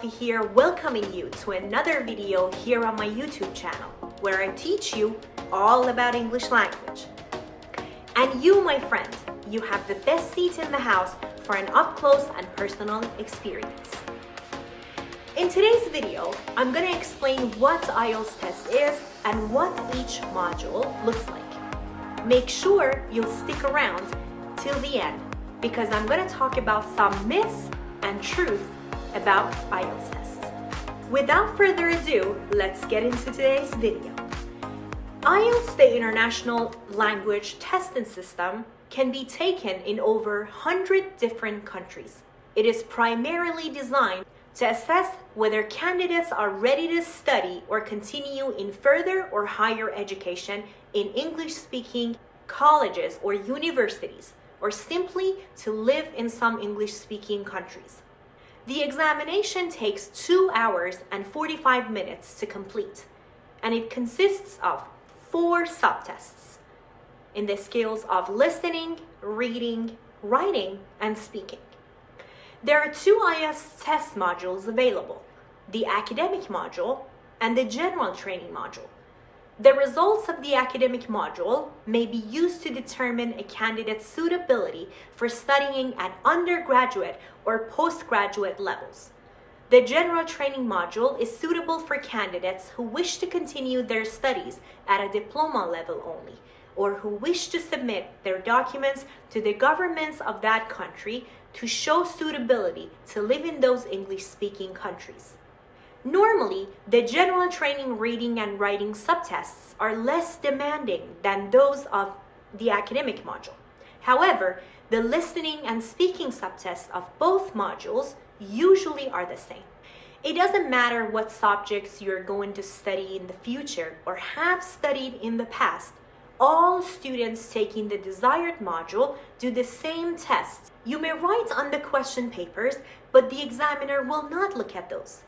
Ensafi here, welcoming you to another video here on my YouTube channel, where I teach you all about English language. And you, my friend, you have the best seat in the house for an up-close and personal experience. In today's video, I'm going to explain what IELTS test is and what each module looks like. Make sure you'll stick around till the end, because I'm going to talk about some myths and truths about IELTS tests. Without further ado, let's get into today's video. IELTS, the international language testing system, can be taken in over 100 different countries. It is primarily designed to assess whether candidates are ready to study or continue in further or higher education in English-speaking colleges or universities, or simply to live in some English-speaking countries. The examination takes 2 hours and 45 minutes to complete, and it consists of 4 subtests in the skills of listening, reading, writing, and speaking. There are 2 IELTS test modules available, the academic module and the general training module. The results of the academic module may be used to determine a candidate's suitability for studying at undergraduate or postgraduate levels. The general training module is suitable for candidates who wish to continue their studies at a diploma level only, or who wish to submit their documents to the governments of that country to show suitability to live in those English-speaking countries. Normally, the general training reading and writing subtests are less demanding than those of the academic module. However, the listening and speaking subtests of both modules usually are the same. It doesn't matter what subjects you're going to study in the future or have studied in the past. All students taking the desired module do the same tests. You may write on the question papers, but the examiner will not look at those.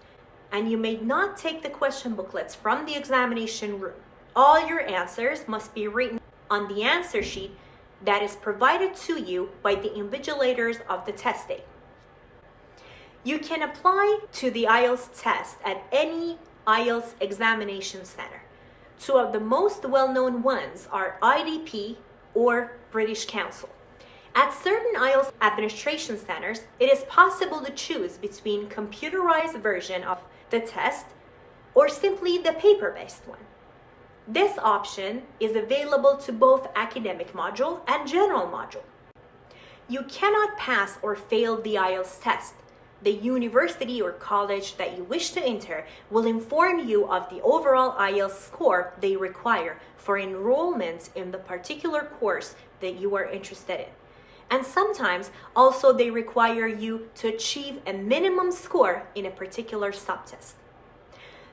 And you may not take the question booklets from the examination room. All your answers must be written on the answer sheet that is provided to you by the invigilators of the test day. You can apply to the IELTS test at any IELTS examination center. 2 of the most well-known ones are IDP or British Council. At certain IELTS administration centers, it is possible to choose between computerized version of the test or simply the paper-based one. This option is available to both academic module and general module. You cannot pass or fail the IELTS test. The university or college that you wish to enter will inform you of the overall IELTS score they require for enrollment in the particular course that you are interested in. And sometimes also they require you to achieve a minimum score in a particular subtest.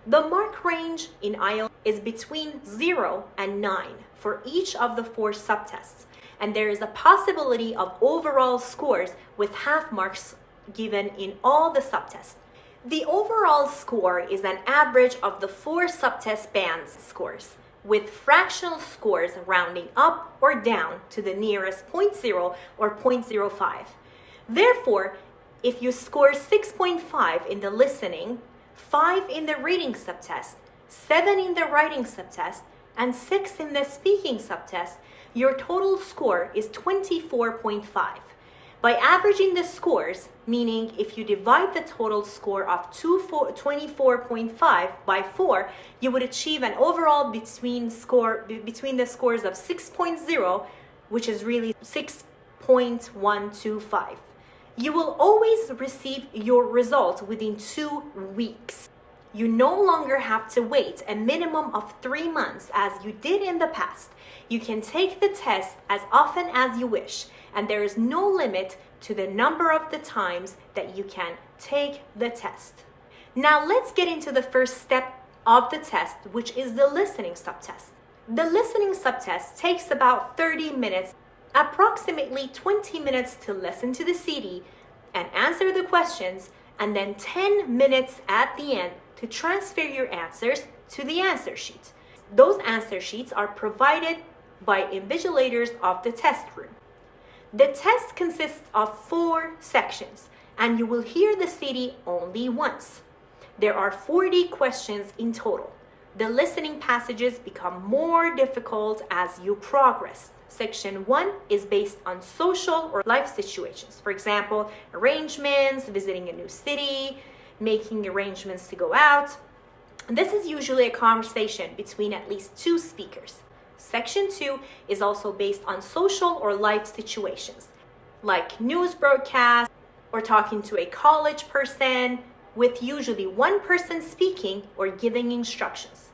The mark range in IELTS is between 0 and 9 for each of the 4 subtests, and there is a possibility of overall scores with half marks given in all the subtests. The overall score is an average of the 4 subtest bands scores, with fractional scores rounding up or down to the nearest 0.0 or 0.05. Therefore, if you score 6.5 in the listening, 5 in the reading subtest, 7 in the writing subtest, and 6 in the speaking subtest, your total score is 24.5. By averaging the scores, meaning if you divide the total score of 24.5 by 4, you would achieve an overall between the scores of 6.0, which is really 6.125. You will always receive your result within 2 weeks. You no longer have to wait a minimum of 3 months as you did in the past. You can take the test as often as you wish, and there is no limit to the number of the times that you can take the test. Now let's get into the first step of the test, which is the listening subtest. The listening subtest takes about 30 minutes, approximately 20 minutes to listen to the CD and answer the questions, and then 10 minutes at the end to transfer your answers to the answer sheet. Those answer sheets are provided by invigilators of the test room. The test consists of 4 sections, and you will hear the CD only once. There are 40 questions in total. The listening passages become more difficult as you progress. Section 1 is based on social or life situations. For example, arrangements, visiting a new city, making arrangements to go out. This is usually a conversation between at least 2 speakers. Section 2 is also based on social or life situations, like news broadcasts or talking to a college person, with usually one person speaking or giving instructions.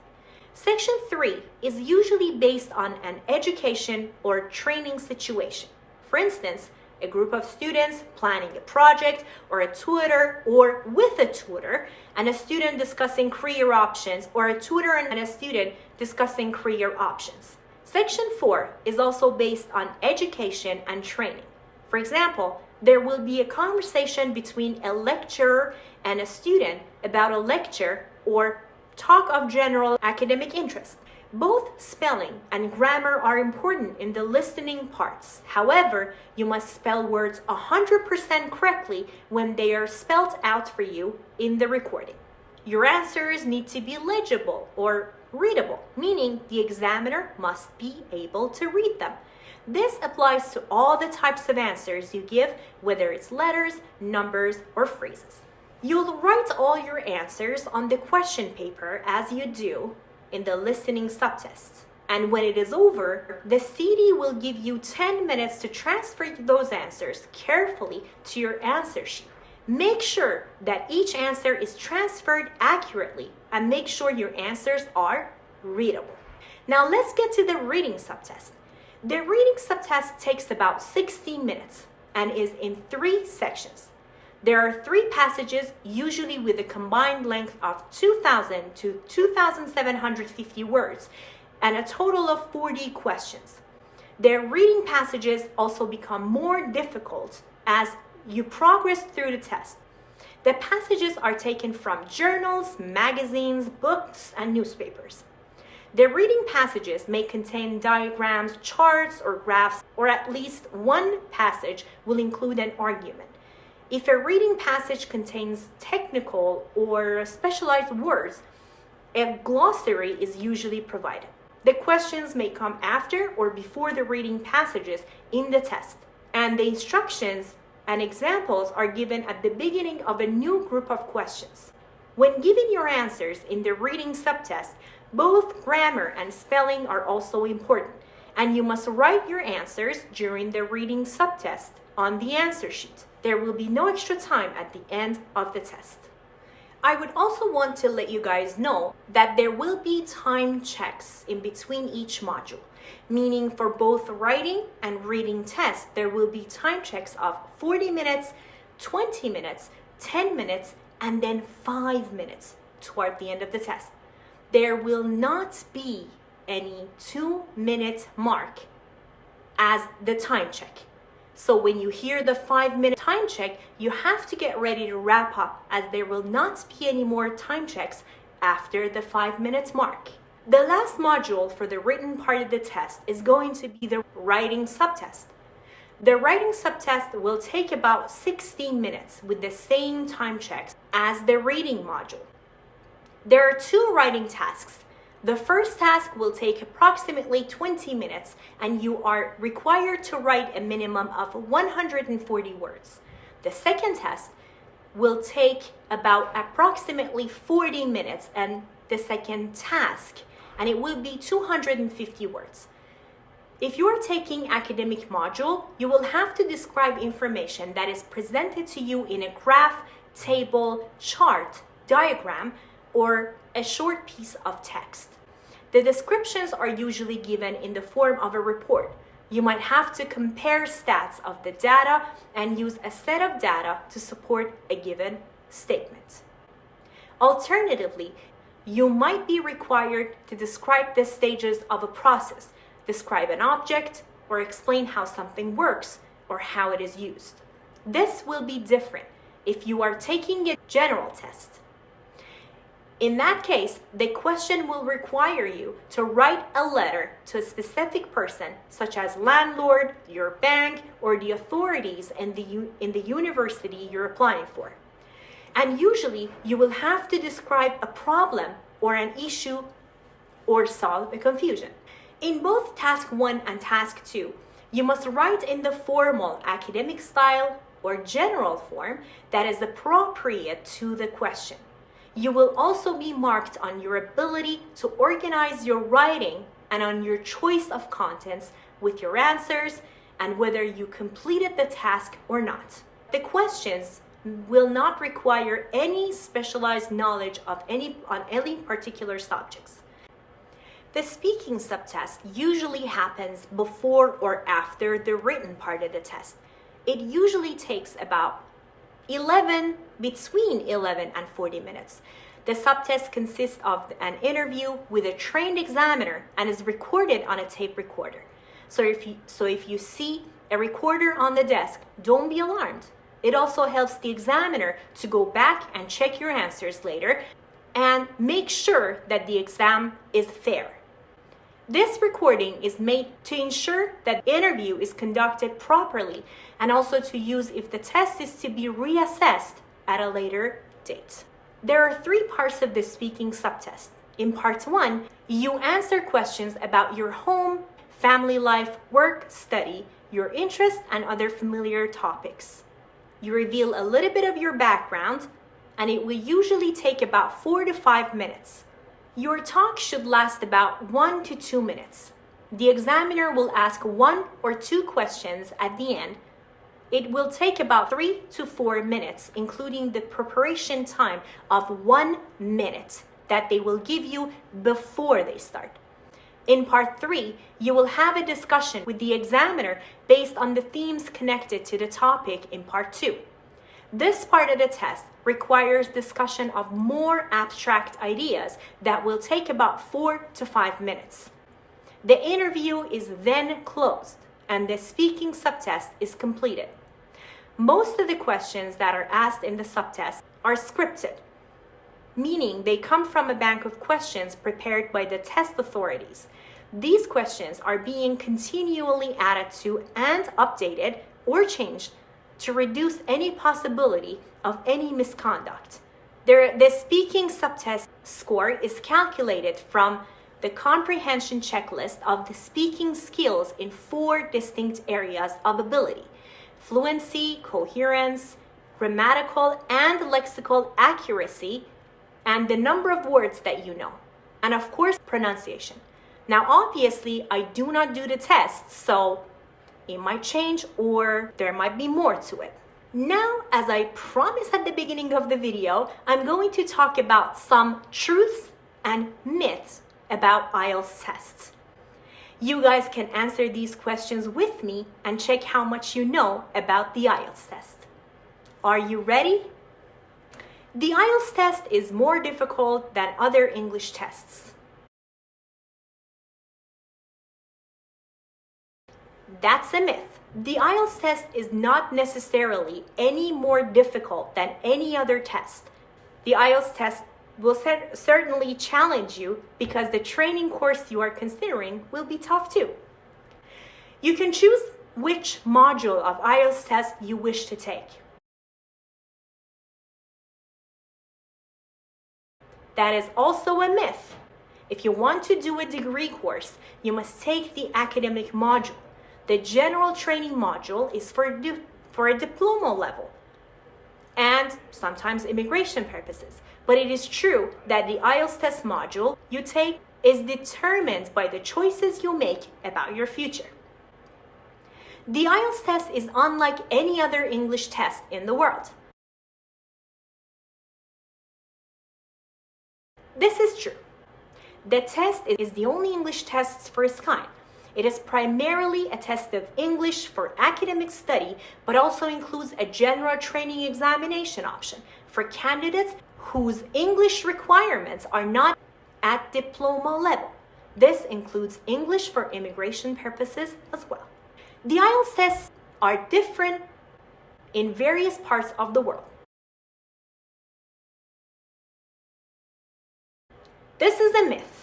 Section 3 is usually based on an education or training situation. For instance, a group of students planning a project, or a tutor or with a tutor and a student discussing career options, or a tutor and a student discussing career options. Section 4 is also based on education and training. For example, there will be a conversation between a lecturer and a student about a lecture or talk of general academic interest. Both spelling and grammar are important in the listening parts. However, you must spell words 100% correctly when they are spelled out for you in the recording. Your answers need to be legible or readable, meaning the examiner must be able to read them. This applies to all the types of answers you give, whether it's letters, numbers, or phrases. You'll write all your answers on the question paper as you do in the listening subtest. And when it is over, the CD will give you 10 minutes to transfer those answers carefully to your answer sheet. Make sure that each answer is transferred accurately and make sure your answers are readable. Now let's get to the reading subtest. The reading subtest takes about 60 minutes and is in 3 sections. There are 3 passages, usually with a combined length of 2,000 to 2,750 words, and a total of 40 questions. Their reading passages also become more difficult as you progress through the test. The passages are taken from journals, magazines, books, and newspapers. The reading passages may contain diagrams, charts, or graphs, or at least one passage will include an argument. If a reading passage contains technical or specialized words, a glossary is usually provided. The questions may come after or before the reading passages in the test, and the instructions and examples are given at the beginning of a new group of questions. When giving your answers in the reading subtest, both grammar and spelling are also important, and you must write your answers during the reading subtest on the answer sheet. There will be no extra time at the end of the test. I would also want to let you guys know that there will be time checks in between each module, meaning for both writing and reading tests, there will be time checks of 40 minutes, 20 minutes, 10 minutes, and then 5 minutes toward the end of the test. There will not be any 2-minute mark as the time check. So when you hear the 5-minute time check, you have to get ready to wrap up, as there will not be any more time checks after the 5-minute mark. The last module for the written part of the test is going to be the writing subtest. The writing subtest will take about 16 minutes with the same time checks as the reading module. There are 2 writing tasks. The first task will take approximately 20 minutes, and you are required to write a minimum of 140 words. The second test will take about approximately 40 minutes, and the second task, and it will be 250 words. If you are taking academic module, you will have to describe information that is presented to you in a graph, table, chart, diagram, or a short piece of text. The descriptions are usually given in the form of a report. You might have to compare stats of the data and use a set of data to support a given statement. Alternatively, you might be required to describe the stages of a process, describe an object, or explain how something works or how it is used. This will be different if you are taking a general test. In that case, the question will require you to write a letter to a specific person, such as landlord, your bank, or the authorities in the university you're applying for. And usually you will have to describe a problem or an issue or solve a confusion. In both task 1 and task 2, you must write in the formal academic style or general form that is appropriate to the question. You will also be marked on your ability to organize your writing and on your choice of contents with your answers and whether you completed the task or not. The questions will not require any specialized knowledge on any particular subjects. The speaking subtest usually happens before or after the written part of the test. It usually takes about between 11 and 40 minutes. The subtest consists of an interview with a trained examiner and is recorded on a tape recorder. So if you see a recorder on the desk, don't be alarmed. It also helps the examiner to go back and check your answers later and make sure that the exam is fair. This recording is made to ensure that the interview is conducted properly and also to use if the test is to be reassessed at a later date. There are 3 parts of the speaking subtest. In part 1, you answer questions about your home, family life, work, study, your interests, and other familiar topics. You reveal a little bit of your background, and it will usually take about 4 to 5 minutes. Your talk should last about 1 to 2 minutes. The examiner will ask 1 or 2 questions at the end. It will take about 3 to 4 minutes, including the preparation time of 1 minute that they will give you before they start. In part 3, you will have a discussion with the examiner based on the themes connected to the topic in part 2. This part of the test requires discussion of more abstract ideas that will take about 4 to 5 minutes. The interview is then closed and the speaking subtest is completed. Most of the questions that are asked in the subtest are scripted, meaning they come from a bank of questions prepared by the test authorities. These questions are being continually added to and updated or changed to reduce any possibility of any misconduct. The speaking subtest score is calculated from the comprehension checklist of the speaking skills in 4 distinct areas of ability: fluency, coherence, grammatical and lexical accuracy, and the number of words that you know, and of course, pronunciation. Now, obviously, I do not do the tests, so it might change or there might be more to it. Now, as I promised at the beginning of the video, I'm going to talk about some truths and myths about IELTS tests. You guys can answer these questions with me and check how much you know about the IELTS test. Are you ready? The IELTS test is more difficult than other English tests. That's a myth. The IELTS test is not necessarily any more difficult than any other test. The IELTS test will certainly challenge you because the training course you are considering will be tough too. You can choose which module of IELTS test you wish to take. That is also a myth. If you want to do a degree course, you must take the academic module. The general training module is for a diploma level and sometimes immigration purposes. But it is true that the IELTS test module you take is determined by the choices you make about your future. The IELTS test is unlike any other English test in the world. This is true. The test is the only English test for its kind. It is primarily a test of English for academic study, but also includes a general training examination option for candidates whose English requirements are not at diploma level. This includes English for immigration purposes as well. The IELTS tests are different in various parts of the world. This is a myth.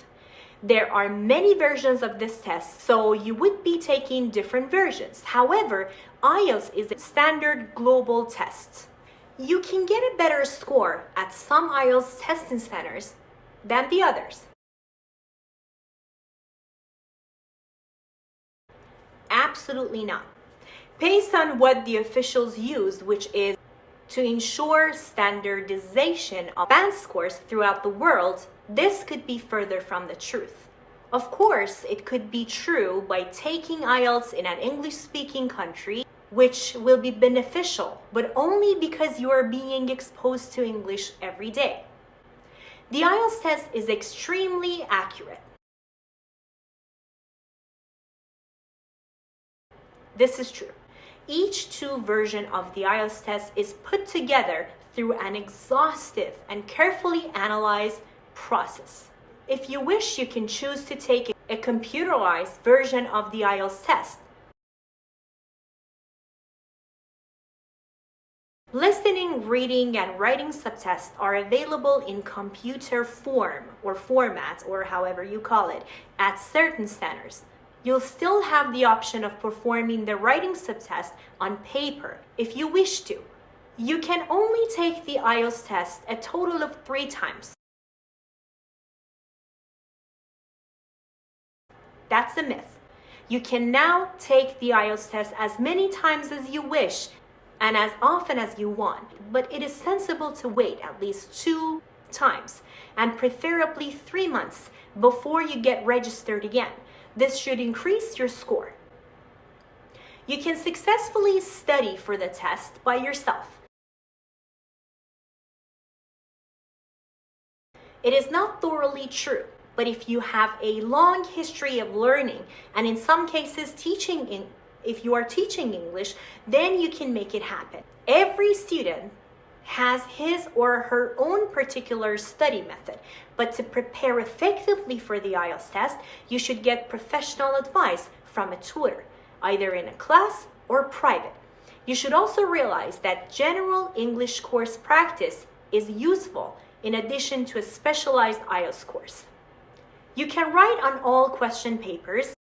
There are many versions of this test, so you would be taking different versions. However, IELTS is a standard global test. you can get a better score at some IELTS testing centers than the others. Absolutely not. Based on what the officials used, which is to ensure standardization of advanced scores throughout the world, this could be further from the truth. Of course, it could be true by taking IELTS in an English-speaking country, which will be beneficial, but only because you are being exposed to English every day. The IELTS test is extremely accurate. This is true. Each two version of the IELTS test is put together through an exhaustive and carefully analyzed process. If you wish, you can choose to take a computerized version of the IELTS test. Listening, reading, and writing subtests are available in computer form or format, or however you call it, at certain centers. You'll still have the option of performing the writing subtest on paper if you wish to. You can only take the IELTS test a total of 3 times. That's a myth. You can now take the IELTS test as many times as you wish and as often as you want, but it is sensible to wait at least 2 times and preferably 3 months before you get registered again. This should increase your score. You can successfully study for the test by yourself. It is not thoroughly true, but if you have a long history of learning and in some cases if you are teaching English, then you can make it happen. Every student has his or her own particular study method, but to prepare effectively for the IELTS test, you should get professional advice from a tutor, either in a class or private. You should also realize that general English course practice is useful in addition to a specialized IELTS course. You can write on all question papers.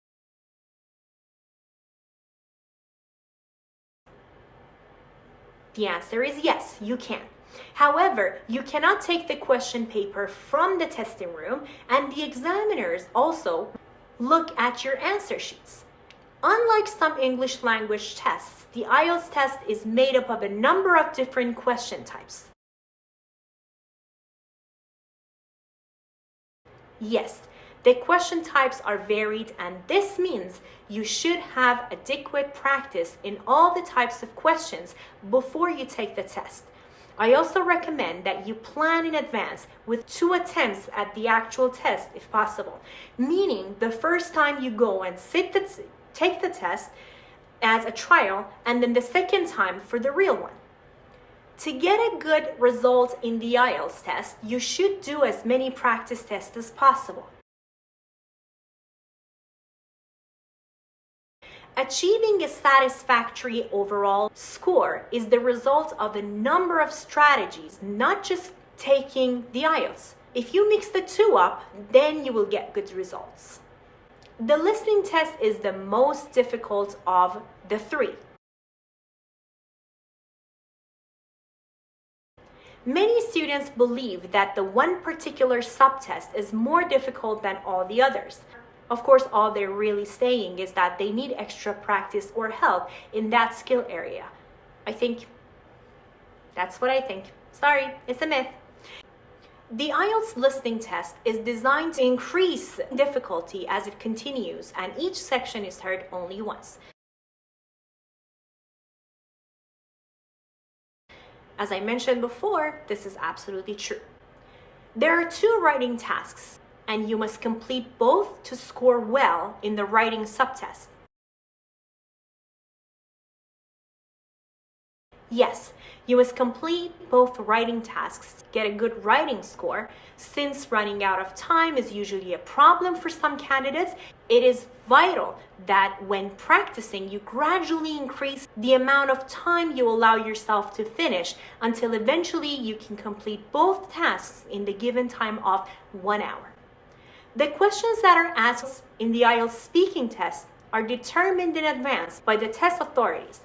The answer is yes, you can. However, you cannot take the question paper from the testing room, and the examiners also look at your answer sheets. Unlike some English language tests, the IELTS test is made up of a number of different question types. Yes, the question types are varied, and this means you should have adequate practice in all the types of questions before you take the test. I also recommend that you plan in advance with 2 attempts at the actual test if possible, meaning the first time you go and take the test as a trial, and then the second time for the real one. To get a good result in the IELTS test, you should do as many practice tests as possible. Achieving a satisfactory overall score is the result of a number of strategies, not just taking the IELTS. If you mix the 2 up, then you will get good results. The listening test is the most difficult of the 3. Many students believe that the one particular subtest is more difficult than all the others. Of course, all they're really saying is that they need extra practice or help in that skill area. That's what I think. Sorry, it's a myth. The IELTS listening test is designed to increase difficulty as it continues, and each section is heard only once. As I mentioned before, this is absolutely true. There are 2 writing tasks, and you must complete both to score well in the writing subtest. Yes, you must complete both writing tasks to get a good writing score. Since running out of time is usually a problem for some candidates, it is vital that when practicing, you gradually increase the amount of time you allow yourself to finish until eventually you can complete both tasks in the given time of 1 hour. The questions that are asked in the IELTS speaking test are determined in advance by the test authorities.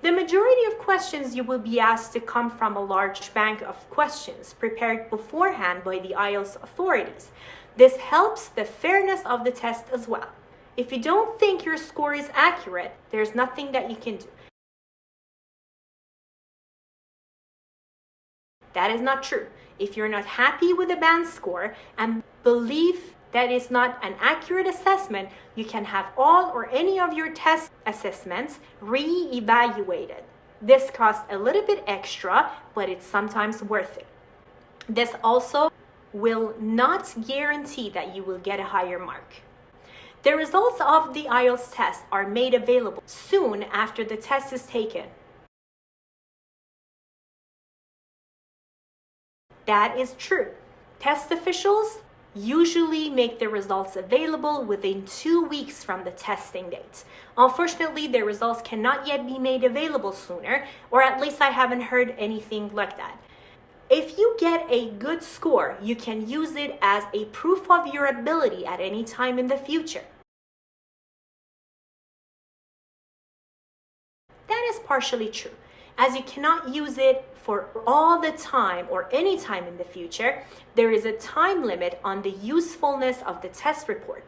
The majority of questions you will be asked to come from a large bank of questions prepared beforehand by the IELTS authorities. This helps the fairness of the test as well. If you don't think your score is accurate, there's nothing that you can do. That is not true. If you're not happy with a band score and believe that is not an accurate assessment, you can have all or any of your test assessments re-evaluated. This costs a little bit extra, but it's sometimes worth it. This also will not guarantee that you will get a higher mark. The results of the IELTS test are made available soon after the test is taken. That is true. Test officials usually make the results available within 2 weeks from the testing date. Unfortunately, the results cannot yet be made available sooner, or at least I haven't heard anything like that. If you get a good score, you can use it as a proof of your ability at any time in the future. That is partially true, as you cannot use it for all the time or any time in the future. There is a time limit on the usefulness of the test report,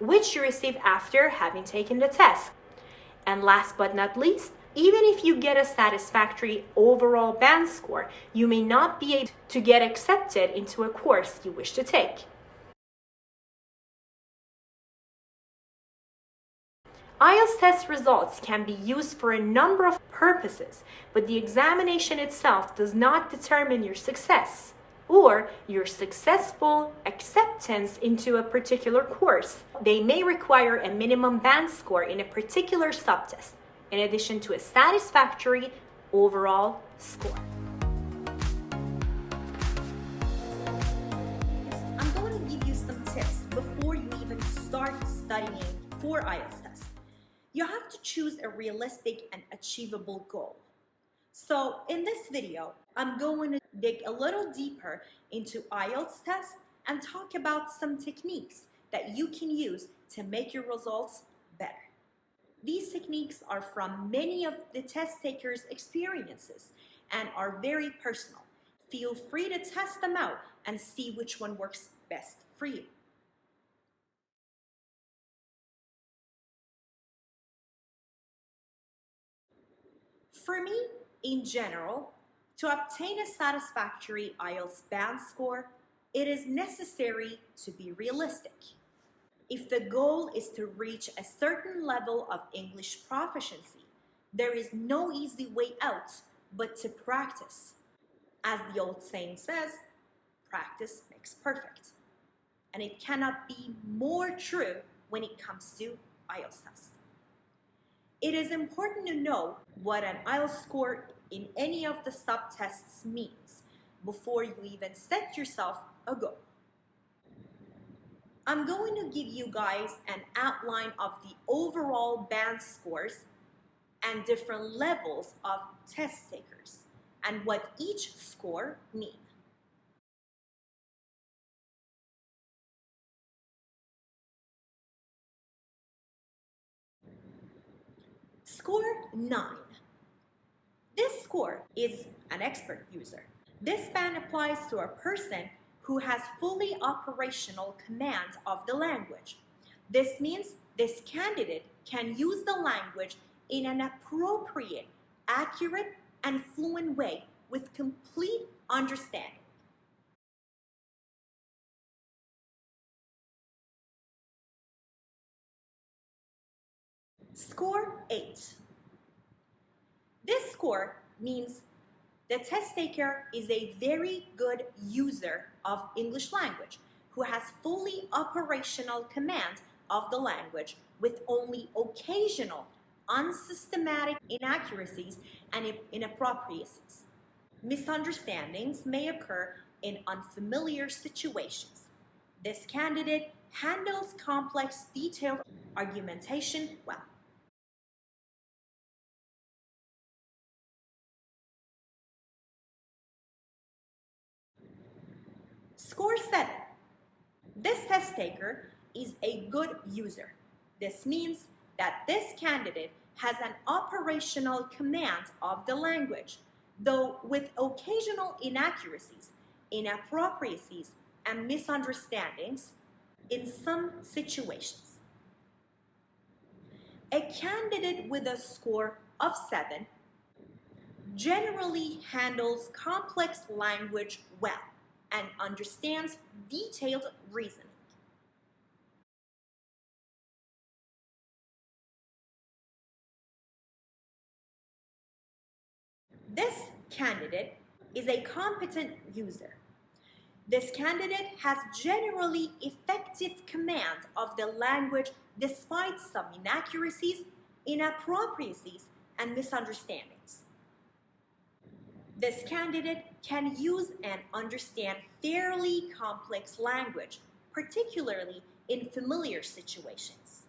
which you receive after having taken the test. And last but not least, even if you get a satisfactory overall band score, you may not be able to get accepted into a course you wish to take. IELTS test results can be used for a number of purposes, but the examination itself does not determine your success or your successful acceptance into a particular course. They may require a minimum band score in a particular subtest, in addition to a satisfactory overall score. I'm going to give you some tips before you even start studying for IELTS test. You have to choose a realistic and achievable goal. So in this video, I'm going to dig a little deeper into IELTS test and talk about some techniques that you can use to make your results better. These techniques are from many of the test takers' experiences and are very personal. Feel free to test them out and see which one works best for you. For me, in general, to obtain a satisfactory IELTS band score, it is necessary to be realistic. If the goal is to reach a certain level of English proficiency, there is no easy way out but to practice. As the old saying says, practice makes perfect. And it cannot be more true when it comes to IELTS test. It is important to know what an IELTS score in any of the subtests means before you even set yourself a goal. I'm going to give you guys an outline of the overall band scores and different levels of test takers and what each score means. Score 9. This score is an expert user. This band applies to a person who has fully operational command of the language. This means this candidate can use the language in an appropriate, accurate, and fluent way with complete understanding. Score 8. This score means the test taker is a very good user of English language who has fully operational command of the language with only occasional unsystematic inaccuracies and inappropriacies. Misunderstandings may occur in unfamiliar situations. This candidate handles complex, detailed argumentation well. Score 7. This test taker is a good user. This means that this candidate has an operational command of the language, though with occasional inaccuracies, inappropriacies, and misunderstandings in some situations. A candidate with a score of 7 generally handles complex language well and understands detailed reasoning. This candidate is a competent user. This candidate has generally effective command of the language despite some inaccuracies, inappropriacies, and misunderstandings. This candidate can use and understand fairly complex language, particularly in familiar situations.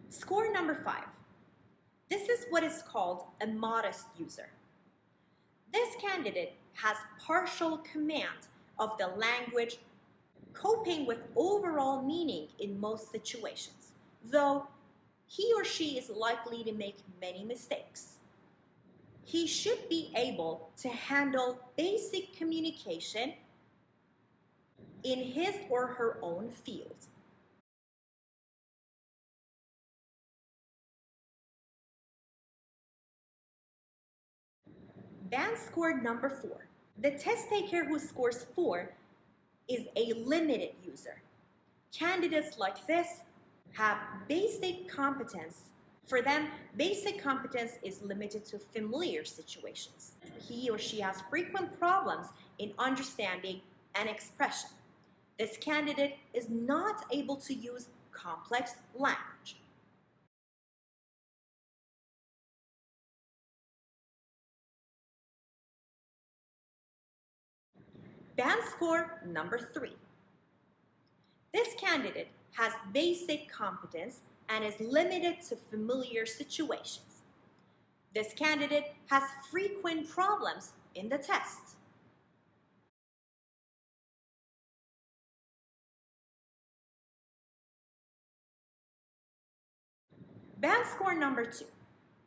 Score number 5. This is what is called a modest user. This candidate has partial command of the language, coping with overall meaning in most situations, though he or she is likely to make many mistakes. He should be able to handle basic communication in his or her own field. Band score number 4. The test taker who scores 4 is a limited user. Candidates like this have basic competence. For them, basic competence is limited to familiar situations. He or she has frequent problems in understanding and expression. This candidate is not able to use complex language. Band score number 3. This candidate has basic competence and is limited to familiar situations. This candidate has frequent problems in the test. Band score number 2.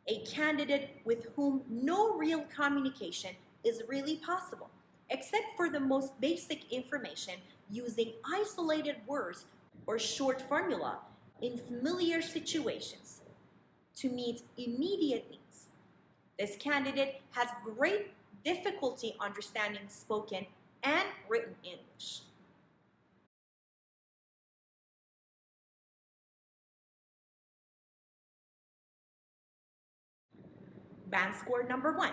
A candidate with whom no real communication is really possible, except for the most basic information using isolated words or short formula in familiar situations to meet immediate needs. This candidate has great difficulty understanding spoken and written English. Band score number 1.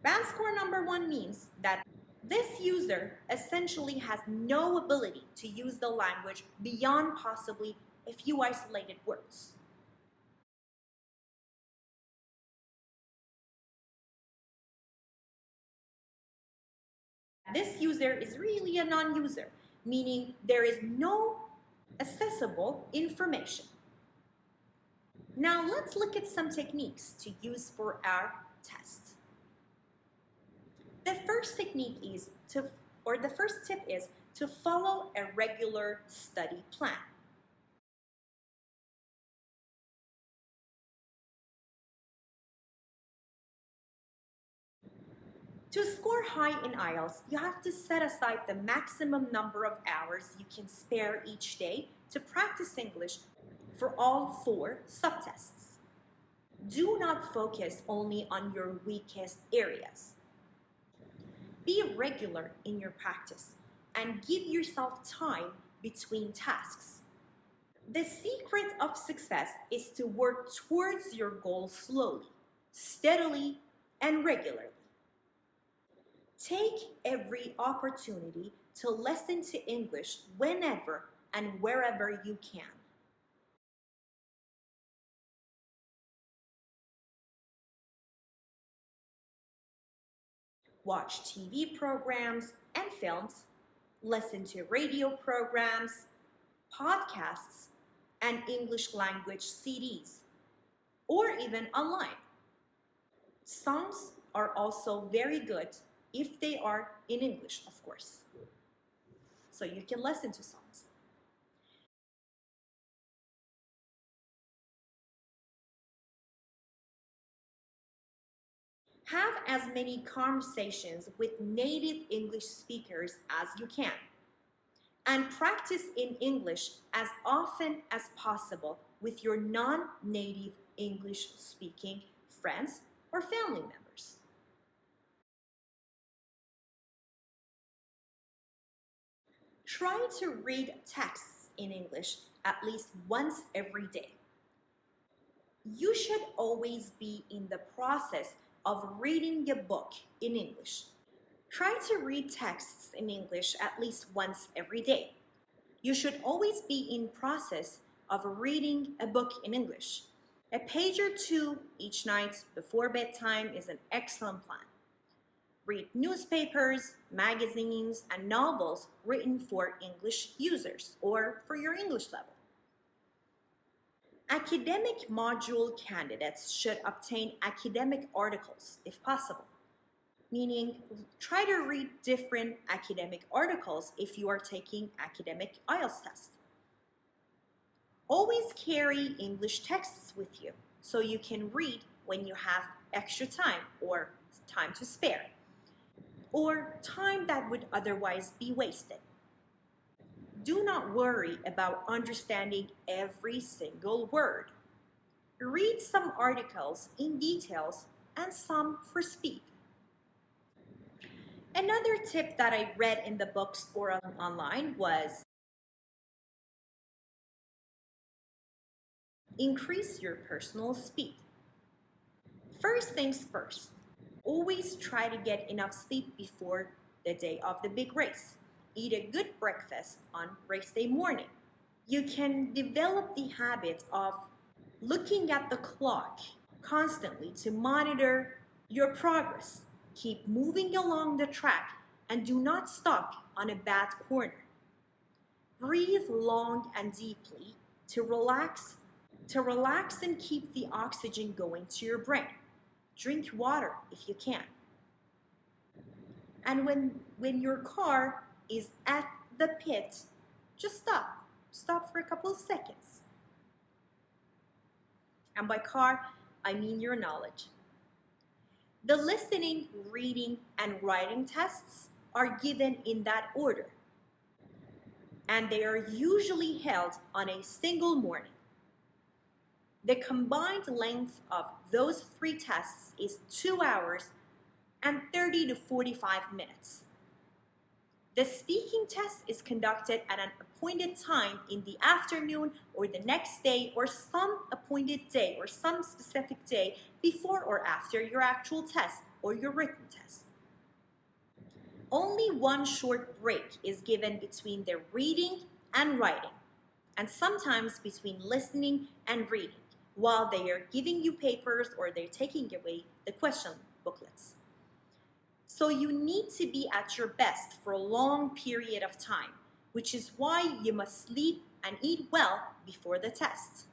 Band score number 1 means that this user essentially has no ability to use the language beyond possibly a few isolated words. This user is really a non-user, meaning there is no accessible information. Now let's look at some techniques to use for our test. The first technique is the first tip is to follow a regular study plan. To score high in IELTS, you have to set aside the maximum number of hours you can spare each day to practice English for all 4 subtests. Do not focus only on your weakest areas. Be regular in your practice and give yourself time between tasks. The secret of success is to work towards your goal slowly, steadily, and regularly. Take every opportunity to listen to English whenever and wherever you can. Watch TV programs and films, listen to radio programs, podcasts, and English language CDs, or even online. Songs are also very good if they are in English, of course. so you can listen to songs. Have as many conversations with native English speakers as you can. And practice in English as often as possible with your non-native English speaking friends or family members. Try to read texts in English at least once every day. You should always be in the process of reading a book in English. Try to read texts in English at least once every day. You should always be in process of reading a book in English. A page or two each night before bedtime is an excellent plan. Read newspapers, magazines, and novels written for English users or for your English level. Academic module candidates should obtain academic articles if possible, meaning try to read different academic articles if you are taking academic IELTS tests. Always carry English texts with you so you can read when you have extra time or time to spare, or time that would otherwise be wasted. Do not worry about understanding every single word. Read some articles in details and some for speed. Another tip that I read in the books or online was increase your personal speed. First things first, always try to get enough sleep before the day of the big race. Eat a good breakfast on race day morning. You can develop the habit of looking at the clock constantly to monitor your progress. Keep moving along the track and do not stop on a bad corner. Breathe long and deeply to relax and keep the oxygen going to your brain. Drink water if you can. And when your car is at the pit, just stop. Stop for a couple of seconds. And by car, I mean your knowledge. The listening, reading, and writing tests are given in that order, and they are usually held on a single morning. The combined length of those 3 tests is 2 hours and 30 to 45 minutes. The speaking test is conducted at an appointed time in the afternoon or the next day or some appointed day or some specific day before or after your actual test or your written test. Only one short break is given between the reading and writing, and sometimes between listening and reading, while they are giving you papers or they're taking away the question booklets. So you need to be at your best for a long period of time, which is why you must sleep and eat well before the test.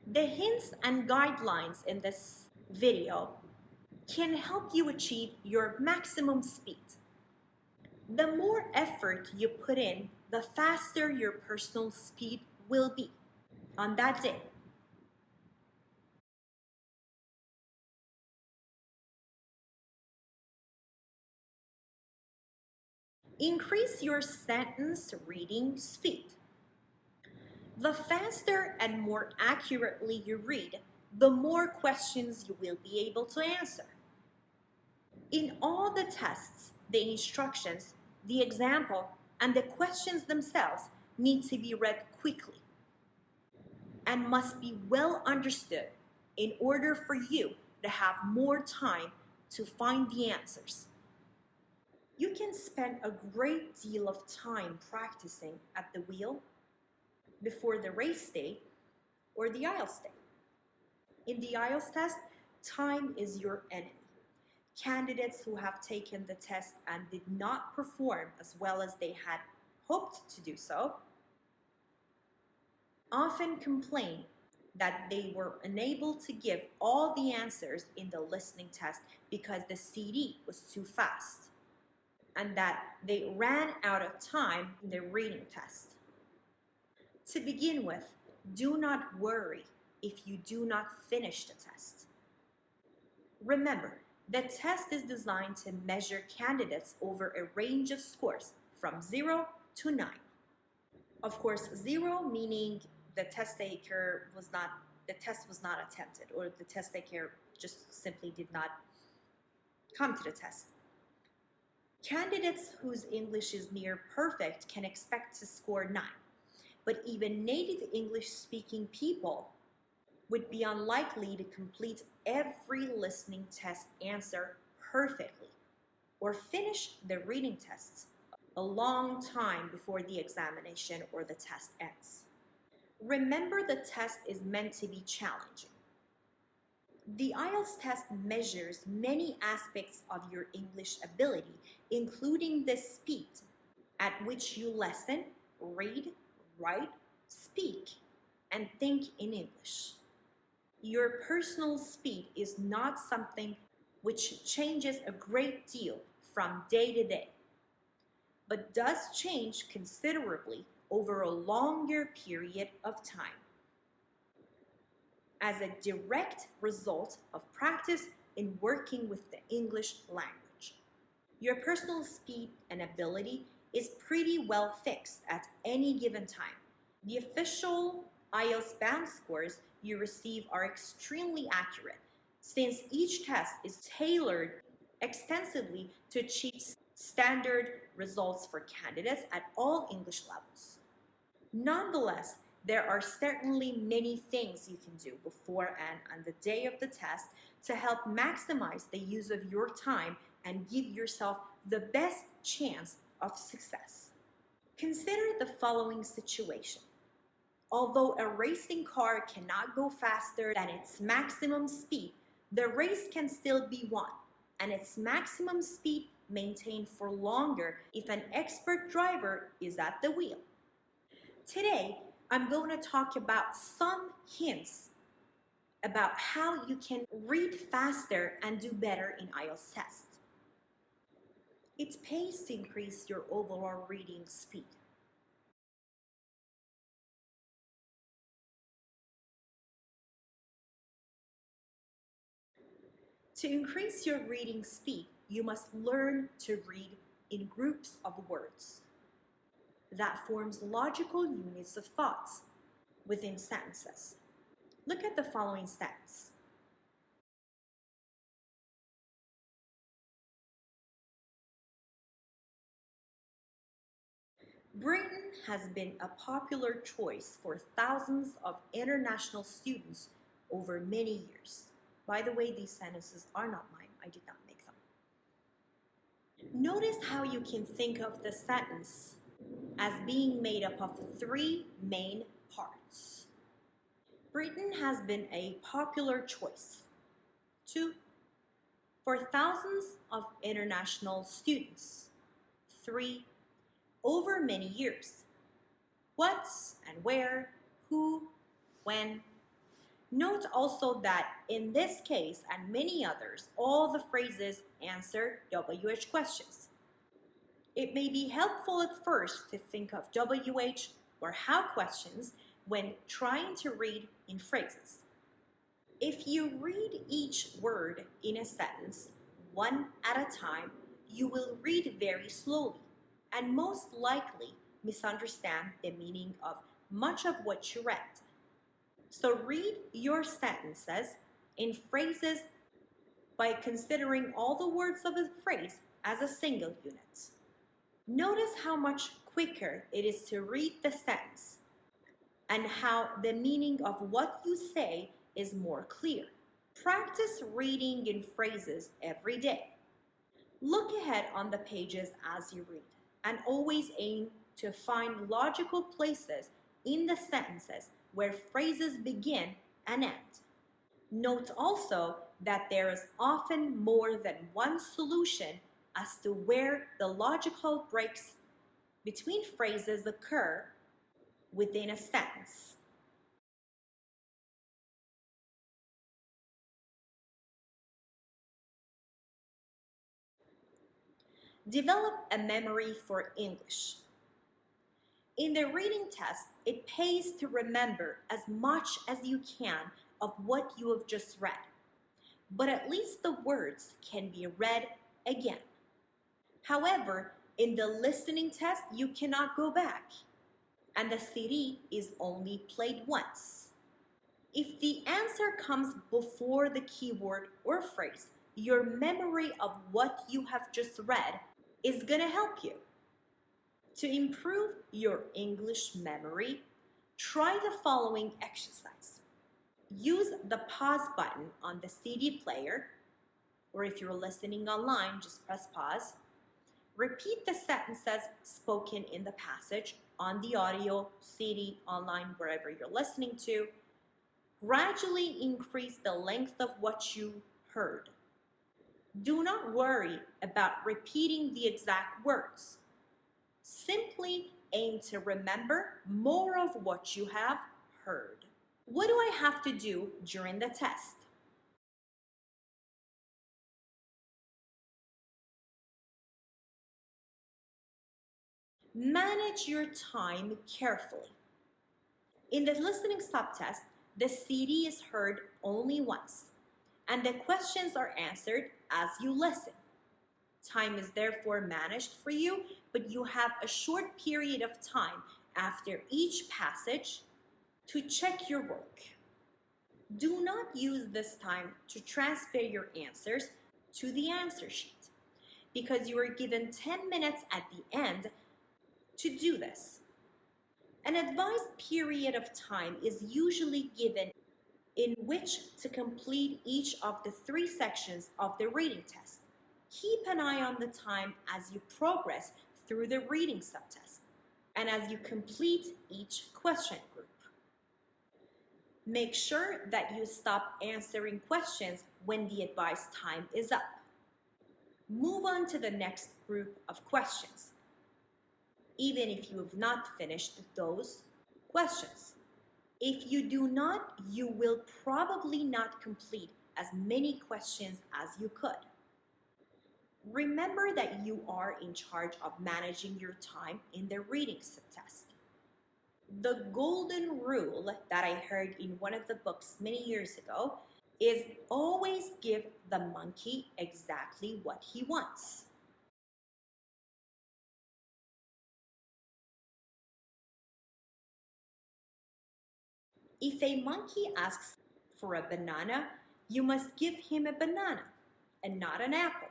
The hints and guidelines in this video can help you achieve your maximum speed. The more effort you put in, the faster your personal speed will be on that day. Increase your sentence reading speed. The faster and more accurately you read, the more questions you will be able to answer. In all the tests, the instructions, the example, and the questions themselves need to be read quickly and must be well understood in order for you to have more time to find the answers. You can spend a great deal of time practicing at the wheel before the race day or the IELTS day. In the IELTS test, time is your enemy. Candidates who have taken the test and did not perform as well as they had hoped to do so often complain that they were unable to give all the answers in the listening test because the CD was too fast. and that they ran out of time in the reading test. To begin with, do not worry if you do not finish the test. Remember, the test is designed to measure candidates over a range of scores from 0 to 9. Of course, 0 meaning the test was not attempted, or the test taker just simply did not come to the test. Candidates whose English is near perfect can expect to score 9, but even native English-speaking people would be unlikely to complete every listening test answer perfectly or finish the reading tests a long time before the examination or the test ends. Remember, the test is meant to be challenging. The IELTS test measures many aspects of your English ability, including the speed at which you listen, read, write, speak, and think in English. Your personal speed is not something which changes a great deal from day to day, but does change considerably over a longer period of time as a direct result of practice in working with the English language. Your personal speed and ability is pretty well fixed at any given time. The official IELTS band scores you receive are extremely accurate, since each test is tailored extensively to achieve standard results for candidates at all English levels. Nonetheless, there are certainly many things you can do before and on the day of the test to help maximize the use of your time and give yourself the best chance of success. Consider the following situation. Although a racing car cannot go faster than its maximum speed, the race can still be won, and its maximum speed maintained for longer if an expert driver is at the wheel. Today, I'm going to talk about some hints about how you can read faster and do better in IELTS tests. It pays to increase your overall reading speed. To increase your reading speed, you must learn to read in groups of words that forms logical units of thoughts within sentences. Look at the following sentence. Britain has been a popular choice for thousands of international students over many years. By the way, these sentences are not mine. I did not make them. Notice how you can think of the sentence as being made up of three main parts. Britain has been a popular choice. 2. For thousands of international students. 3. Over many years. What and where, who, when. Note also that in this case and many others, all the phrases answer WH questions. It may be helpful at first to think of WH or how questions when trying to read in phrases. If you read each word in a sentence one at a time, you will read very slowly and most likely misunderstand the meaning of much of what you read. So read your sentences in phrases by considering all the words of a phrase as a single unit. Notice how much quicker it is to read the sentence and how the meaning of what you say is more clear. Practice reading in phrases every day. Look ahead on the pages as you read and always aim to find logical places in the sentences where phrases begin and end. Note also that there is often more than one solution as to where the logical breaks between phrases occur within a sentence. Develop a memory for English. In the reading test, it pays to remember as much as you can of what you have just read, but at least the words can be read again. However, in the listening test, you cannot go back, and the CD is only played once. If the answer comes before the keyword or phrase, your memory of what you have just read is going to help you. To improve your English memory, try the following exercise. Use the pause button on the CD player, or if you're listening online, just press pause. Repeat the sentences spoken in the passage on the audio, CD, online, wherever you're listening to. Gradually increase the length of what you heard. Do not worry about repeating the exact words. Simply aim to remember more of what you have heard. What do I have to do during the test? Manage your time carefully. In the listening subtest, the CD is heard only once, and the questions are answered as you listen. Time is therefore managed for you, but you have a short period of time after each passage to check your work. Do not use this time to transfer your answers to the answer sheet, because you are given 10 minutes at the end to do this. An advised period of time is usually given in which to complete each of the 3 sections of the reading test. Keep an eye on the time as you progress through the reading subtest and as you complete each question group. Make sure that you stop answering questions when the advised time is up. Move on to the next group of questions, even if you have not finished those questions. If you do not, you will probably not complete as many questions as you could. Remember that you are in charge of managing your time in the reading subtest. The golden rule that I heard in one of the books many years ago is always give the monkey exactly what he wants. If a monkey asks for a banana, you must give him a banana and not an apple.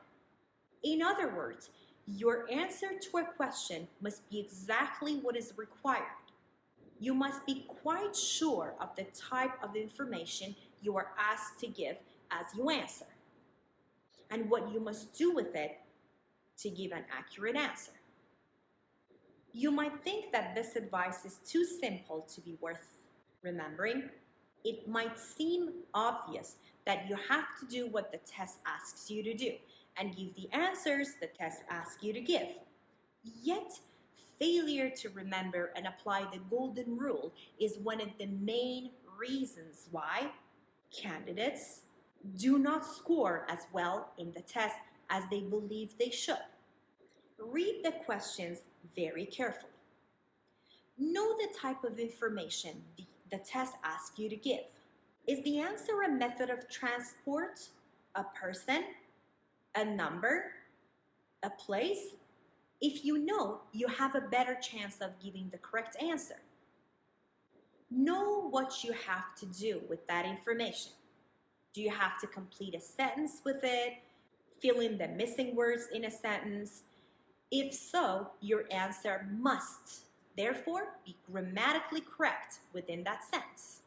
In other words, your answer to a question must be exactly what is required. You must be quite sure of the type of information you are asked to give as you answer, and what you must do with it to give an accurate answer. You might think that this advice is too simple to be worth remembering. It might seem obvious that you have to do what the test asks you to do and give the answers the test asks you to give. Yet, failure to remember and apply the golden rule is one of the main reasons why candidates do not score as well in the test as they believe they should. Read the questions very carefully. Know the type of information the test asks you to give. Is the answer a method of transport, a person, a number, a place? If you know, you have a better chance of giving the correct answer. Know what you have to do with that information. Do you have to complete a sentence with it? Fill in the missing words in a sentence? If so, your answer must, therefore, be grammatically correct within that sentence.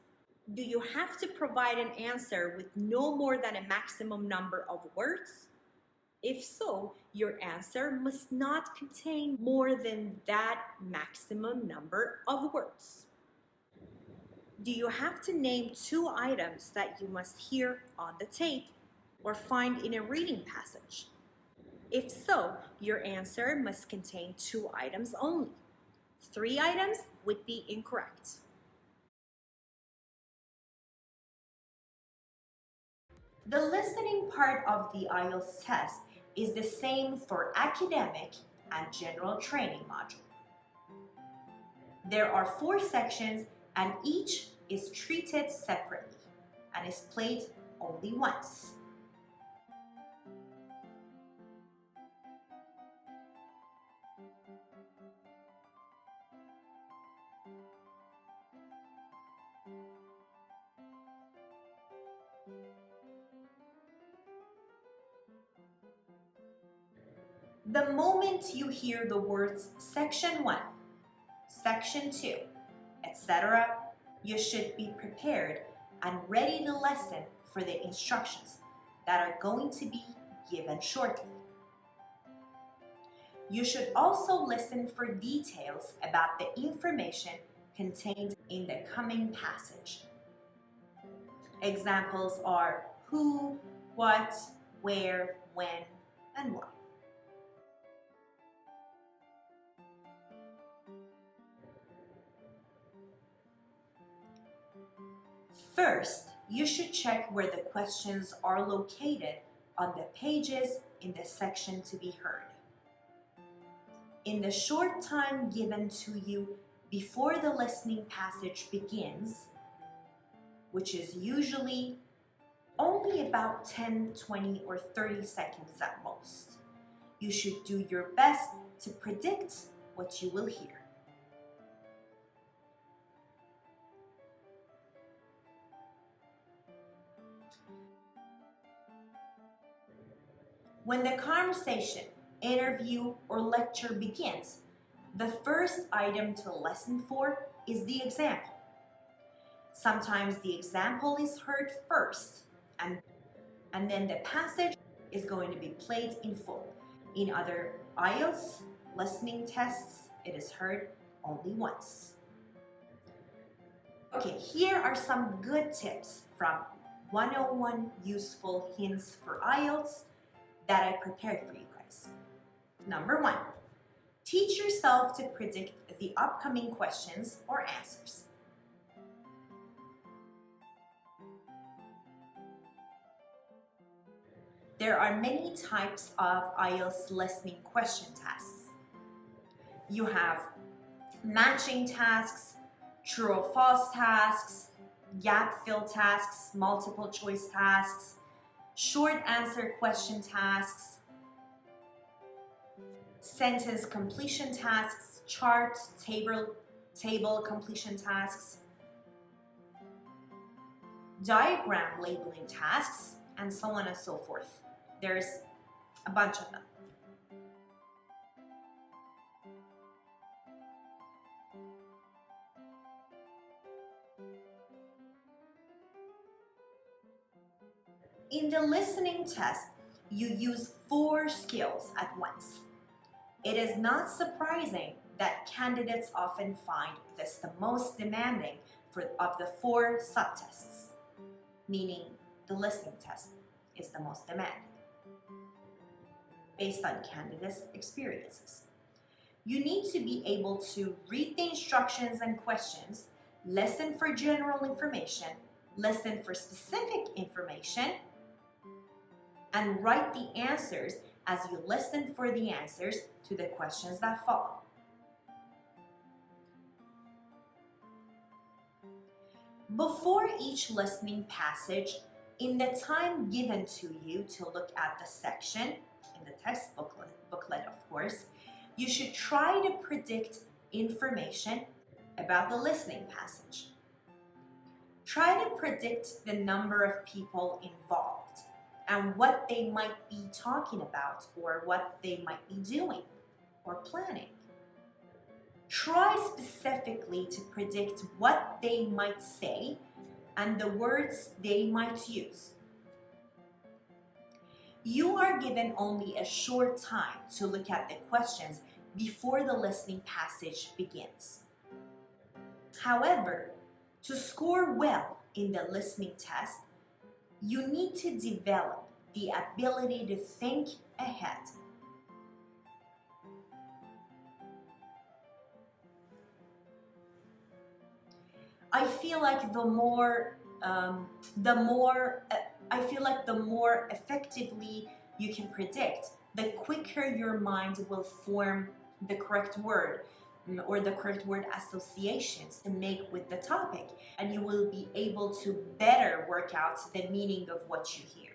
Do you have to provide an answer with no more than a maximum number of words? If so, your answer must not contain more than that maximum number of words. Do you have to name 2 items that you must hear on the tape or find in a reading passage? If so, your answer must contain 2 items only. 3 items would be incorrect. The listening part of the IELTS test is the same for academic and general training module. There are 4 sections and each is treated separately and is played only once. The moment you hear the words Section 1, Section 2, etc., you should be prepared and ready to listen for the instructions that are going to be given shortly. You should also listen for details about the information contained in the coming passage. Examples are who, what, where, when, and why. First, you should check where the questions are located on the pages in the section to be heard. In the short time given to you before the listening passage begins, which is usually only about 10, 20, or 30 seconds at most, you should do your best to predict what you will hear. When the conversation, interview, or lecture begins, the first item to listen for is the example. Sometimes the example is heard first, and then the passage is going to be played in full. In other IELTS listening tests, it is heard only once. Okay, here are some good tips from 101 Useful Hints for IELTS that I prepared for you guys. Number 1, teach yourself to predict the upcoming questions or answers. There are many types of IELTS listening question tasks. You have matching tasks, true or false tasks, gap fill tasks, multiple choice tasks, short answer question tasks, sentence completion tasks, chart, table completion tasks, diagram labeling tasks, and so on and so forth. There's a bunch of them. In the listening test, you use 4 skills at once. It is not surprising that candidates often find this the most demanding of the 4 subtests, meaning the listening test is the most demanding, based on candidates' experiences. You need to be able to read the instructions and questions, listen for general information, listen for specific information, and write the answers as you listen for the answers to the questions that follow. Before each listening passage, in the time given to you to look at the section, in the text booklet of course, you should try to predict information about the listening passage. Try to predict the number of people involved and what they might be talking about or what they might be doing or planning. Try specifically to predict what they might say and the words they might use. You are given only a short time to look at the questions before the listening passage begins. However, to score well in the listening test, you need to develop the ability to think ahead. I feel like the more effectively you can predict, the quicker your mind will form the correct word or the correct word associations to make with the topic, and you will be able to better work out the meaning of what you hear.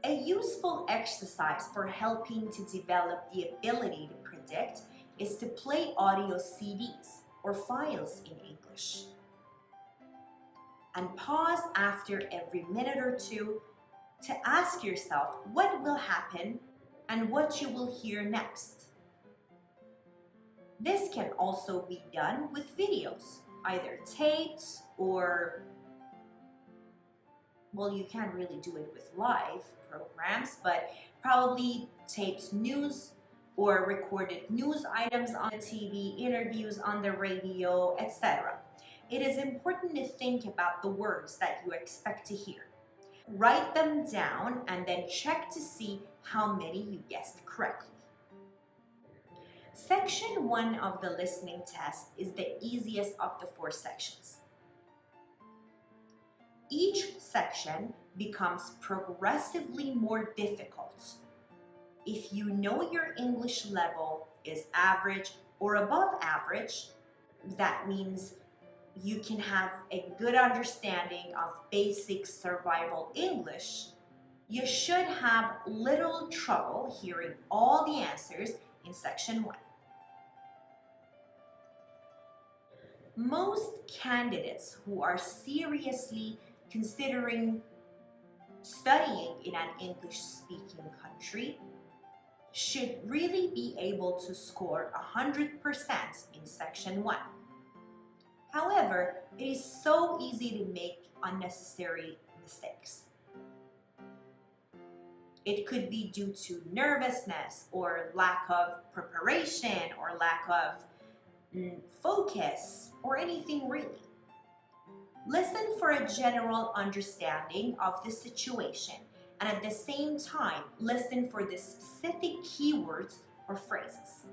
A useful exercise for helping to develop the ability to predict is to play audio CDs or files in English. And pause after every minute or two to ask yourself what will happen and what you will hear next. This can also be done with videos, either taped or, well, you can't really do it with live programs, but probably taped news or recorded news items on the TV, interviews on the radio, etc. It is important to think about the words that you expect to hear. Write them down and then check to see how many you guessed correctly. Section 1 of the listening test is the easiest of the 4 sections. Each section becomes progressively more difficult. If you know your English level is average or above average, that means you can have a good understanding of basic survival English. You should have little trouble hearing all the answers in section 1. Most candidates who are seriously considering studying in an English-speaking country should really be able to score 100% in section 1. However, it is so easy to make unnecessary mistakes. It could be due to nervousness or lack of preparation or lack of focus or anything really. Listen for a general understanding of the situation, and at the same time, listen for the specific keywords or phrases.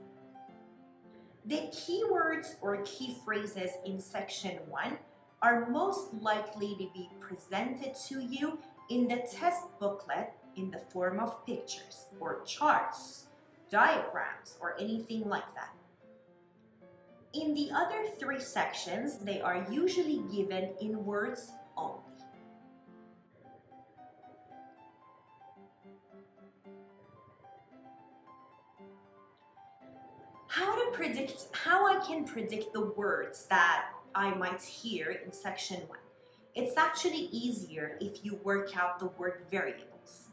The keywords or key phrases in section 1 are most likely to be presented to you in the test booklet in the form of pictures or charts, diagrams, or anything like that. In the other 3 sections, they are usually given in words only. How I can predict the words that I might hear in section 1. It's actually easier if you work out the word variables.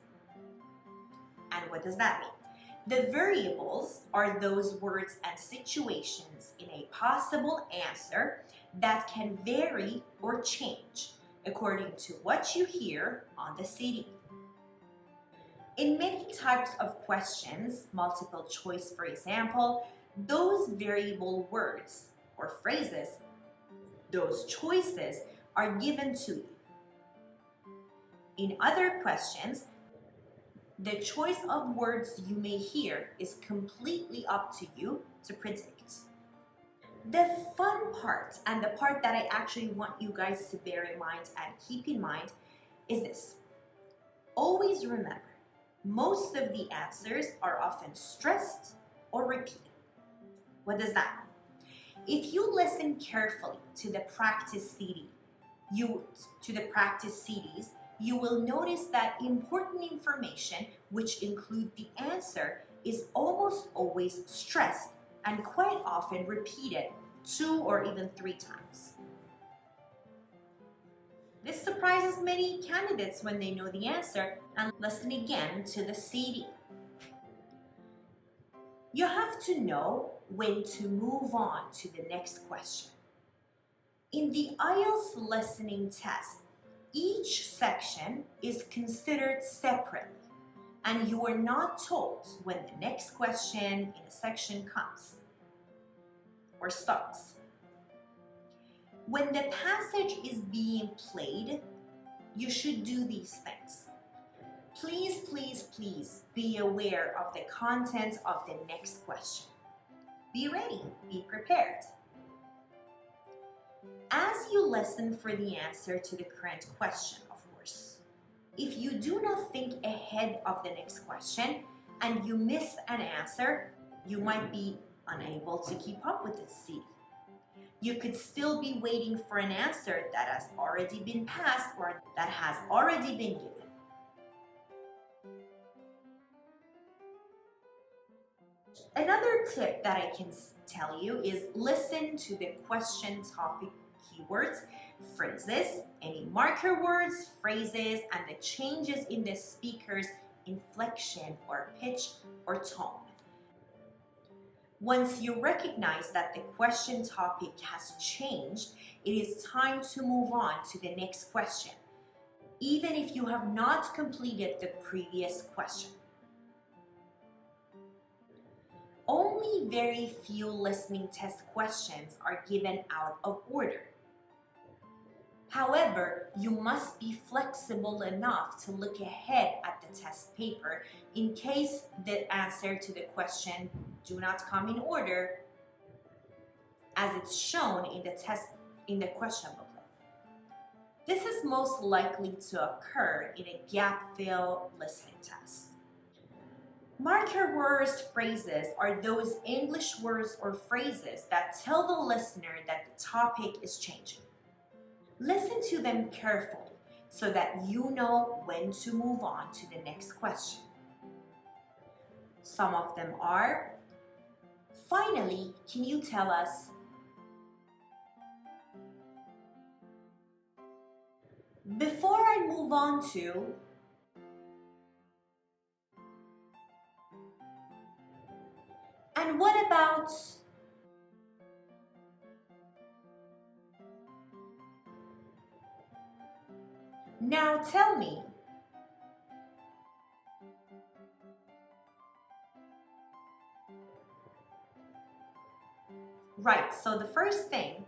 And what does that mean? The variables are those words and situations in a possible answer that can vary or change according to what you hear on the CD. In many types of questions, multiple choice for example, those variable words or phrases, those choices are given to you. In other questions, the choice of words you may hear is completely up to you to predict. The fun part, and the part that I actually want you guys to bear in mind and keep in mind, is this. Always remember, most of the answers are often stressed or repeated. What does that mean? If you listen carefully to the practice CDs, you will notice that important information, which include the answer, is almost always stressed and quite often repeated 2 or even 3 times. This surprises many candidates when they know the answer and listen again to the CD. You have to know when to move on to the next question. In the IELTS listening test, each section is considered separately, and you are not told when the next question in a section comes or starts. When the passage is being played, you should do these things. Please, please, please be aware of the content of the next question. Be ready, be prepared. As you listen for the answer to the current question, of course, If you do not think ahead of the next question and you miss an answer, you might be unable to keep up with the seed. You could still be waiting for an answer that has already been passed or that has already been given. Another tip that I can tell you is listen to the question topic keywords, phrases, any marker words, phrases, and the changes in the speaker's inflection or pitch or tone. Once you recognize that the question topic has changed, it is time to move on to the next question, even if you have not completed the previous question. Only very few listening test questions are given out of order. However, you must be flexible enough to look ahead at the test paper in case the answer to the question do not come in order as it's shown in the question booklet. This is most likely to occur in a gap-fill listening test. Marker words, phrases are those English words or phrases that tell the listener that the topic is changing. Listen to them carefully so that you know when to move on to the next question. Some of them are, finally, can you tell us? Before I move on to, and what about? Now tell me. Right, so the first thing,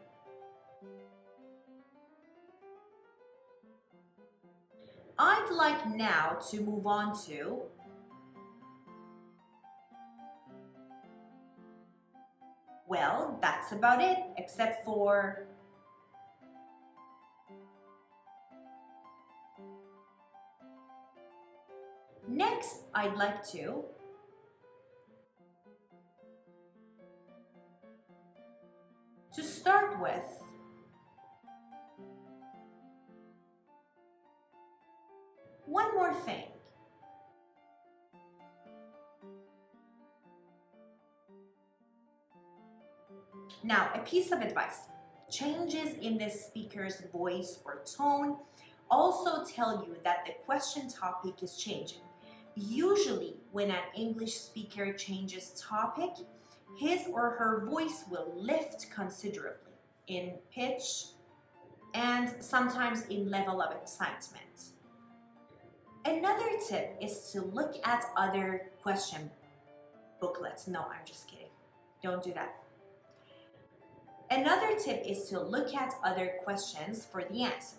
I'd like now to move on to, well, that's about it, except for next, I'd like to start with one more thing. Now, a piece of advice. Changes in the speaker's voice or tone also tell you that the question topic is changing. Usually, when an English speaker changes topic, his or her voice will lift considerably in pitch and sometimes in level of excitement. Another tip is to look at other question booklets. No, I'm just kidding. Don't do that. Another tip is to look at other questions for the answer.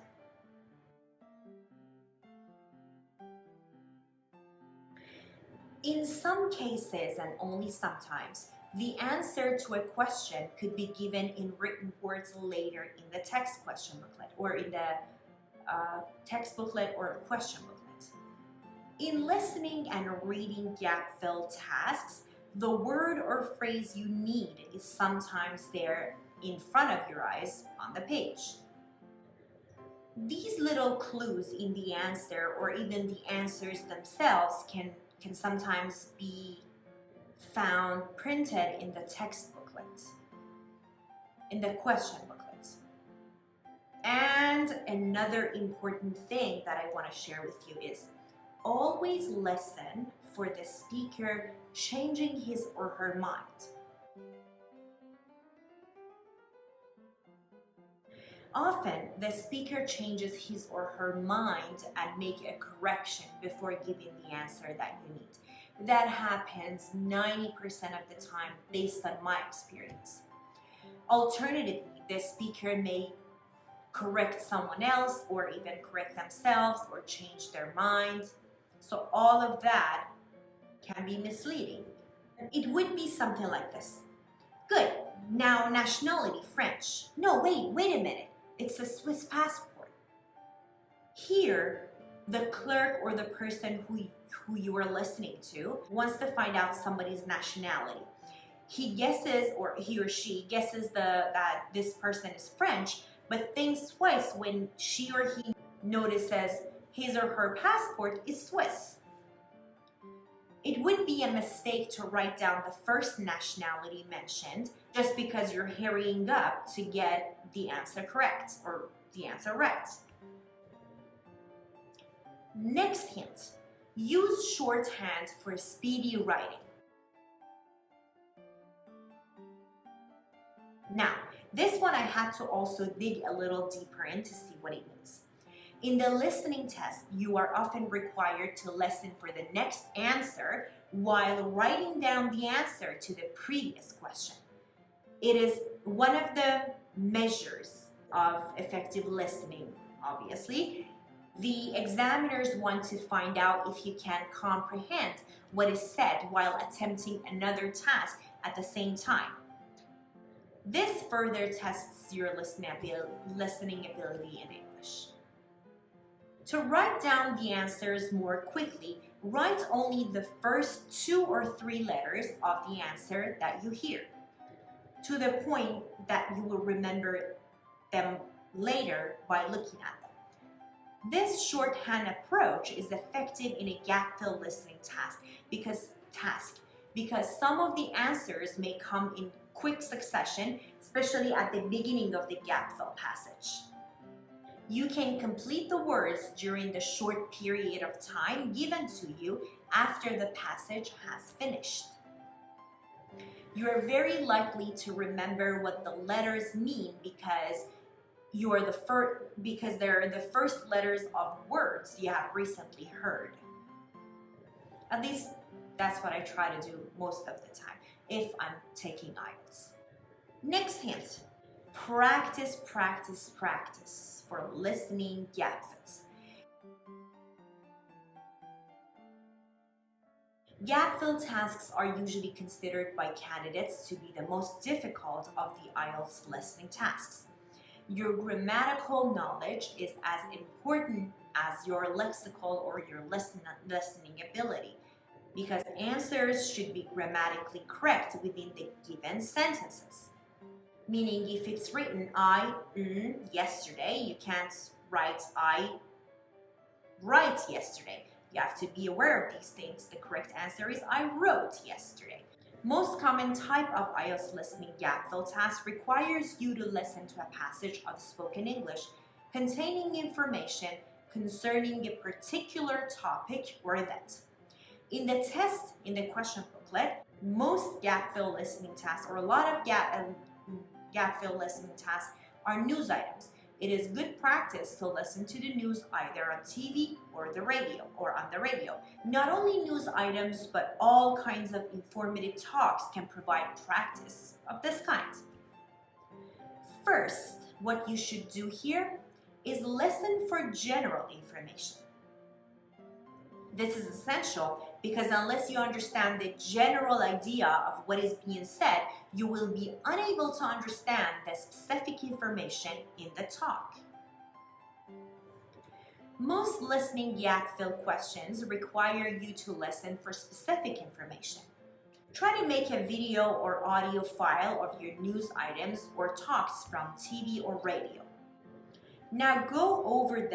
In some cases, and only sometimes, the answer to a question could be given in written words later in the text question booklet or in the text booklet or question booklet. In listening and reading gap-fill tasks, the word or phrase you need is sometimes there in front of your eyes on the page. These little clues in the answer or even the answers themselves can sometimes be found printed in the text booklet, in the question booklet. And another important thing that I want to share with you is always listen for the speaker changing his or her mind. Often, the speaker changes his or her mind and make a correction before giving the answer that you need. That happens 90% of the time based on my experience. Alternatively, the speaker may correct someone else or even correct themselves or change their mind. So all of that can be misleading. It would be something like this. Good, now nationality, French. No, wait a minute. It's a Swiss passport. Here, The clerk or the person who you are listening to wants to find out somebody's nationality. He guesses, or he or she guesses that this person is French, but thinks twice when she or he notices his or her passport is Swiss. It would be a mistake to write down the first nationality mentioned just because you're hurrying up to get the answer correct or the answer right. Next hint, use shorthand for speedy writing. Now, this one I had to also dig a little deeper in to see what it means. In the listening test, you are often required to listen for the next answer while writing down the answer to the previous question. It is one of the measures of effective listening, obviously. The examiners want to find out if you can comprehend what is said while attempting another task at the same time. This further tests your listening ability in English. To write down the answers more quickly, write only the first 2 or 3 letters of the answer that you hear, to the point that you will remember them later by looking at them. This shorthand approach is effective in a gap-fill listening task because some of the answers may come in quick succession, especially at the beginning of the gap-fill passage. You can complete the words during the short period of time given to you after the passage has finished. You are very likely to remember what the letters mean because they're the first letters of words you have recently heard. At least that's what I try to do most of the time if I'm taking IELTS. Next hint. Practice, practice, practice for listening gap fills. Gap fill tasks are usually considered by candidates to be the most difficult of the IELTS listening tasks. Your grammatical knowledge is as important as your lexical or your listening ability, because answers should be grammatically correct within the given sentences. Meaning if it's written yesterday, you can't write I write yesterday. You have to be aware of these things. The correct answer is I wrote yesterday. Most common type of IELTS listening gap fill task requires you to listen to a passage of spoken English containing information concerning a particular topic or event. In the test, in the question booklet, most gap fill listening tasks, or a lot of gap fill listening tasks, are news items. It is good practice to listen to the news either on TV or on the radio. Not only news items, but all kinds of informative talks can provide practice of this kind. First, what you should do here is listen for general information. This is essential because unless you understand the general idea of what is being said, you will be unable to understand the specific information in the talk. Most listening gap fill questions require you to listen for specific information. Try to make a video or audio file of your news items or talks from TV or radio. Now go over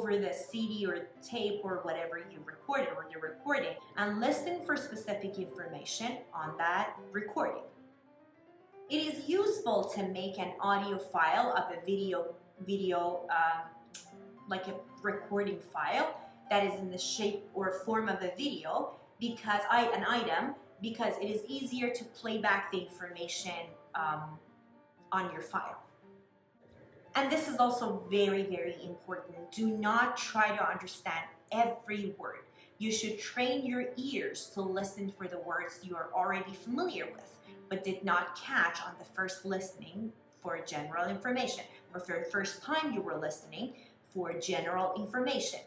the CD or tape or whatever you recorded or you're recording and listen for specific information on that recording. It is useful to make an audio file of a video like a recording file that is in the shape or form of a video because it is easier to play back the information on your file. And this is also very, very important. Do not try to understand every word. You should train your ears to listen for the words you are already familiar with, but did not catch on the first listening for general information, or for the first time you were listening for general information.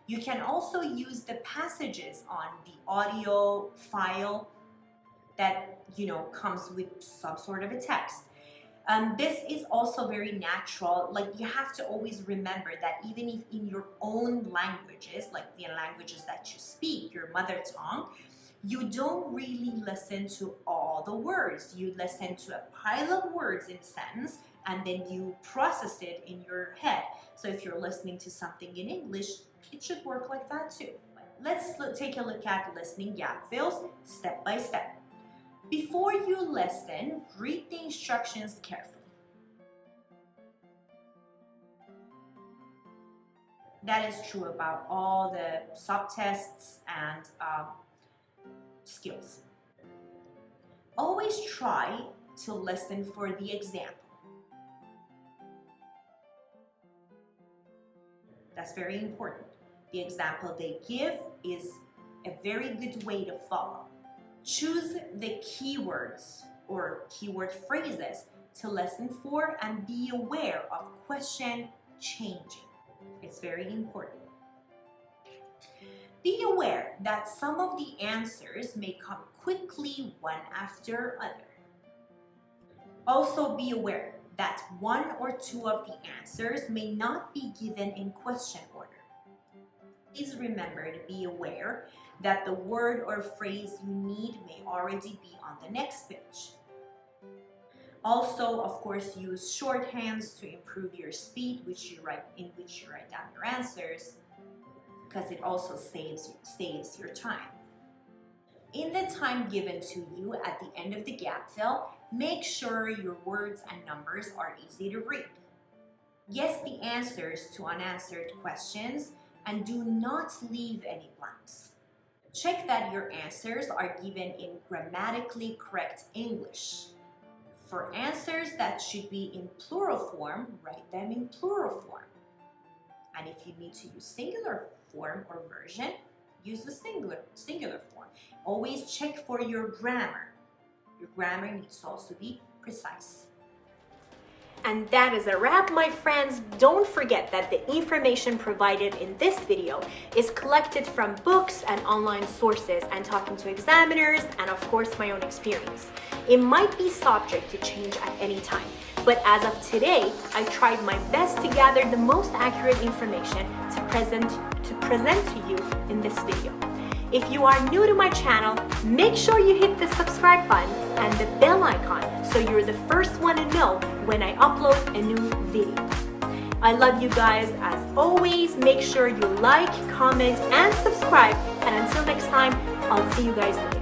You can also use the passages on the audio file that comes with some sort of a text. This is also very natural. Like, you have to always remember that even if in your own languages, like the languages that you speak, your mother tongue, you don't really listen to all the words. You listen to a pile of words in a sentence, and then you process it in your head. So if you're listening to something in English, it should work like that too. Let's take a look at listening gap fills step by step. Before you listen, read the instructions carefully. That is true about all the subtests and skills. Always try to listen for the example. That's very important. The example they give is a very good way to follow. Choose the keywords or keyword phrases to listen for and be aware of question changing. It's very important. Be aware that some of the answers may come quickly one after other. Also be aware that one or two of the answers may not be given in question order. Please remember to be aware that the word or phrase you need may already be on the next page. Also, of course, use shorthands to improve your speed, in which you write down your answers, because it also saves your time. In the time given to you at the end of the gap fill, make sure your words and numbers are easy to read. Guess the answers to unanswered questions and do not leave any blanks. Check that your answers are given in grammatically correct English. For answers that should be in plural form, write them in plural form. And if you need to use singular form or version, use the singular form. Always check for your grammar. Your grammar needs to also be precise. And that is a wrap, my friends. Don't forget that the information provided in this video is collected from books and online sources and talking to examiners and of course my own experience. It might be subject to change at any time, but as of today, I tried my best to gather the most accurate information to present to you in this video. If you are new to my channel, make sure you hit the subscribe button and the bell icon so you're the first one to know when I upload a new video. I love you guys as always. Make sure you like, comment, and subscribe. And until next time, I'll see you guys later.